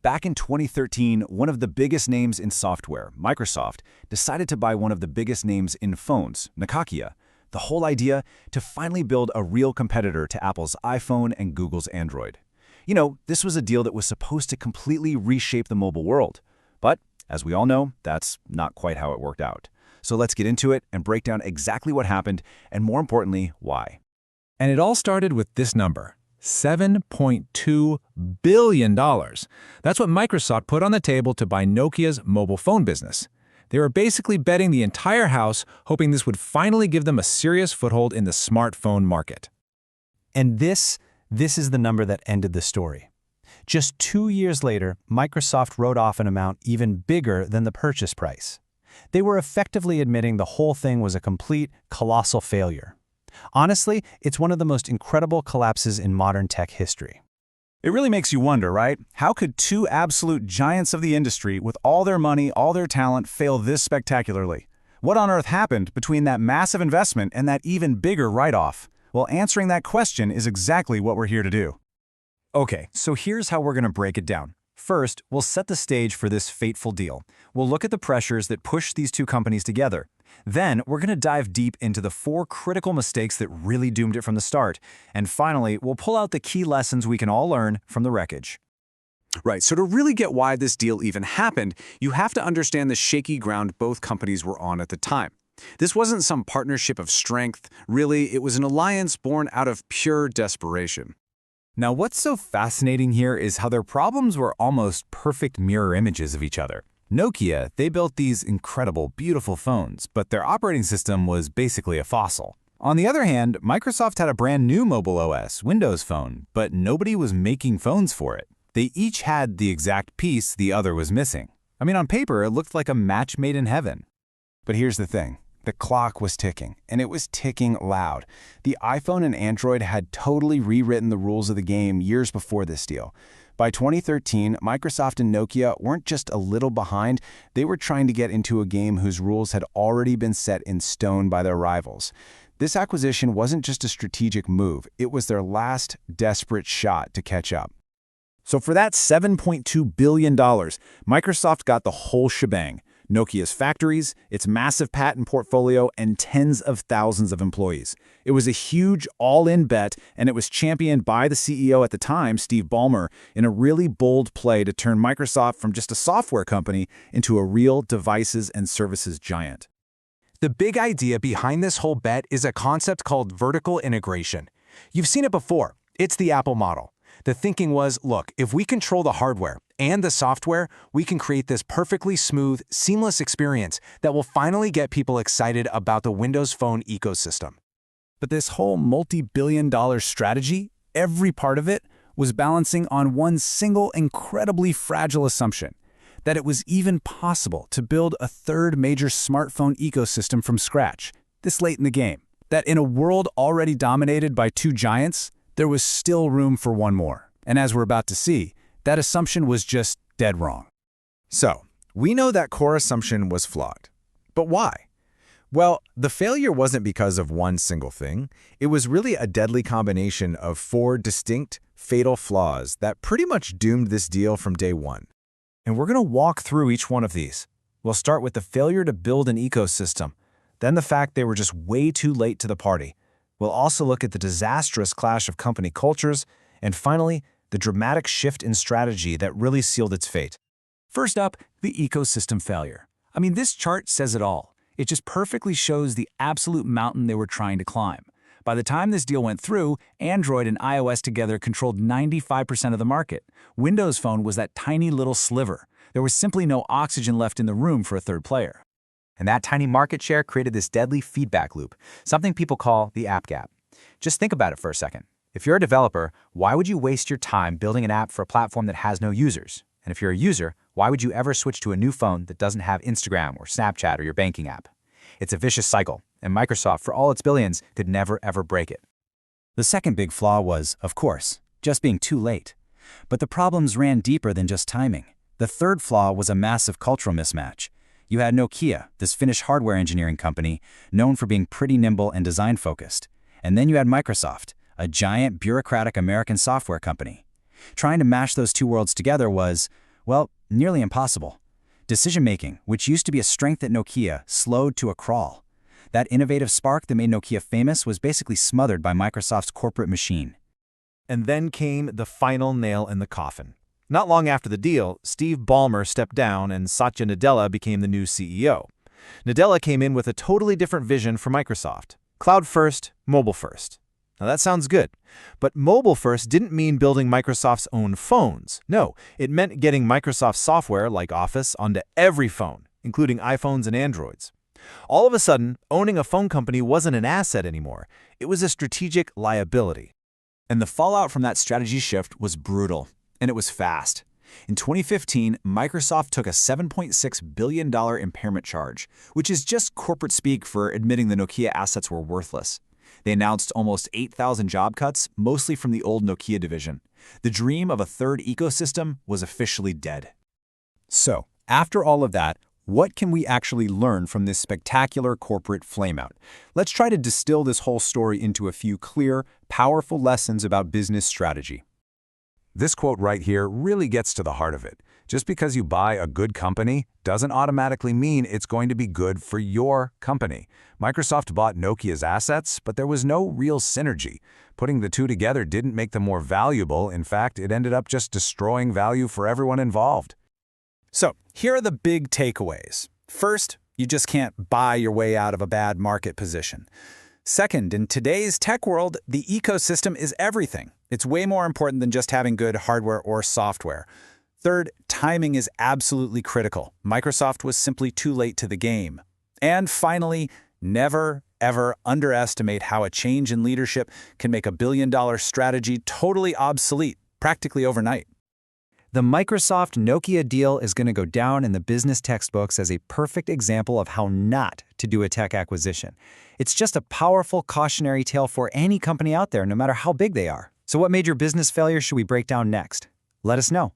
Back in 2013, one of the biggest names in software, Microsoft, decided to buy one of the biggest names in phones, Nokia. The whole idea to finally build a real competitor to Apple's iPhone and Google's Android. This was a deal that was supposed to completely reshape the mobile world. But, as we all know, that's not quite how it worked out. So let's get into it and break down exactly what happened, and more importantly, why. And it all started with this number, $7.2 billion. That's what Microsoft put on the table to buy Nokia's mobile phone business. They were basically betting the entire house, hoping this would finally give them a serious foothold in the smartphone market. And this is the number that ended the story. Just 2 years later, Microsoft wrote off an amount even bigger than the purchase price. They were effectively admitting the whole thing was a complete, colossal failure. Honestly, it's one of the most incredible collapses in modern tech history. It really makes you wonder, right? How could two absolute giants of the industry, with all their money, all their talent, fail this spectacularly? What on earth happened between that massive investment and that even bigger write-off? Well, answering that question is exactly what we're here to do. Okay, so here's how we're going to break it down. First, we'll set the stage for this fateful deal. We'll look at the pressures that pushed these two companies together. Then, we're going to dive deep into the 4 critical mistakes that really doomed it from the start. And finally, we'll pull out the key lessons we can all learn from the wreckage. Right, so to really get why this deal even happened, you have to understand the shaky ground both companies were on at the time. This wasn't some partnership of strength. Really, it was an alliance born out of pure desperation. Now, what's so fascinating here is how their problems were almost perfect mirror images of each other. Nokia, they built these incredible, beautiful phones, but their operating system was basically a fossil. On the other hand, Microsoft had a brand new mobile OS, Windows Phone, but nobody was making phones for it. They each had the exact piece the other was missing. I mean, on paper, it looked like a match made in heaven. But here's the thing. The clock was ticking, and it was ticking loud. The iPhone and Android had totally rewritten the rules of the game years before this deal. By 2013, Microsoft and Nokia weren't just a little behind, they were trying to get into a game whose rules had already been set in stone by their rivals. This acquisition wasn't just a strategic move, it was their last desperate shot to catch up. So for that $7.2 billion, Microsoft got the whole shebang. Nokia's factories, its massive patent portfolio, and tens of thousands of employees. It was a huge all-in bet, and it was championed by the CEO at the time, Steve Ballmer, in a really bold play to turn Microsoft from just a software company into a real devices and services giant. The big idea behind this whole bet is a concept called vertical integration. You've seen it before. It's the Apple model. The thinking was, look, if we control the hardware and the software, we can create this perfectly smooth, seamless experience that will finally get people excited about the Windows Phone ecosystem. But this whole multi-billion-dollar strategy, every part of it, was balancing on one single incredibly fragile assumption, that it was even possible to build a third major smartphone ecosystem from scratch, this late in the game. That in a world already dominated by two giants, there was still room for one more. And as we're about to see, that assumption was just dead wrong. So, we know that core assumption was flawed. But why? Well, the failure wasn't because of one single thing. It was really a deadly combination of 4 distinct, fatal flaws that pretty much doomed this deal from day one. And we're going to walk through each one of these. We'll start with the failure to build an ecosystem, then the fact they were just way too late to the party. We'll also look at the disastrous clash of company cultures, and finally, the dramatic shift in strategy that really sealed its fate. First up, the ecosystem failure. I mean, this chart says it all. It just perfectly shows the absolute mountain they were trying to climb. By the time this deal went through, Android and iOS together controlled 95% of the market. Windows Phone was that tiny little sliver. There was simply no oxygen left in the room for a third player. And that tiny market share created this deadly feedback loop, something people call the app gap. Just think about it for a second. If you're a developer, why would you waste your time building an app for a platform that has no users? And if you're a user, why would you ever switch to a new phone that doesn't have Instagram or Snapchat or your banking app? It's a vicious cycle, and Microsoft, for all its billions, could never ever break it. The second big flaw was, of course, just being too late. But the problems ran deeper than just timing. The third flaw was a massive cultural mismatch. You had Nokia, this Finnish hardware engineering company, known for being pretty nimble and design-focused. And then you had Microsoft, a giant bureaucratic American software company. Trying to mash those two worlds together was, Well, nearly impossible. Decision-making, which used to be a strength at Nokia, slowed to a crawl. That innovative spark that made Nokia famous was basically smothered by Microsoft's corporate machine. And then came the final nail in the coffin. Not long after the deal, Steve Ballmer stepped down and Satya Nadella became the new CEO. Nadella came in with a totally different vision for Microsoft. Cloud first, mobile first. Now that sounds good, but mobile first didn't mean building Microsoft's own phones. No, it meant getting Microsoft software like Office onto every phone, including iPhones and Androids. All of a sudden, owning a phone company wasn't an asset anymore. It was a strategic liability. And the fallout from that strategy shift was brutal, and it was fast. In 2015, Microsoft took a $7.6 billion impairment charge, which is just corporate speak for admitting the Nokia assets were worthless. They announced almost 8,000 job cuts, mostly from the old Nokia division. The dream of a third ecosystem was officially dead. So, after all of that, what can we actually learn from this spectacular corporate flameout? Let's try to distill this whole story into a few clear, powerful lessons about business strategy. This quote right here really gets to the heart of it. Just because you buy a good company doesn't automatically mean it's going to be good for your company. Microsoft bought Nokia's assets, but there was no real synergy. Putting the two together didn't make them more valuable. In fact, it ended up just destroying value for everyone involved. So, here are the big takeaways. First, you just can't buy your way out of a bad market position. Second, in today's tech world, the ecosystem is everything. It's way more important than just having good hardware or software. Third, timing is absolutely critical. Microsoft was simply too late to the game. And finally, never, ever underestimate how a change in leadership can make a billion-dollar strategy totally obsolete, practically overnight. The Microsoft-Nokia deal is going to go down in the business textbooks as a perfect example of how not to do a tech acquisition. It's just a powerful cautionary tale for any company out there, no matter how big they are. So what major business failure should we break down next? Let us know.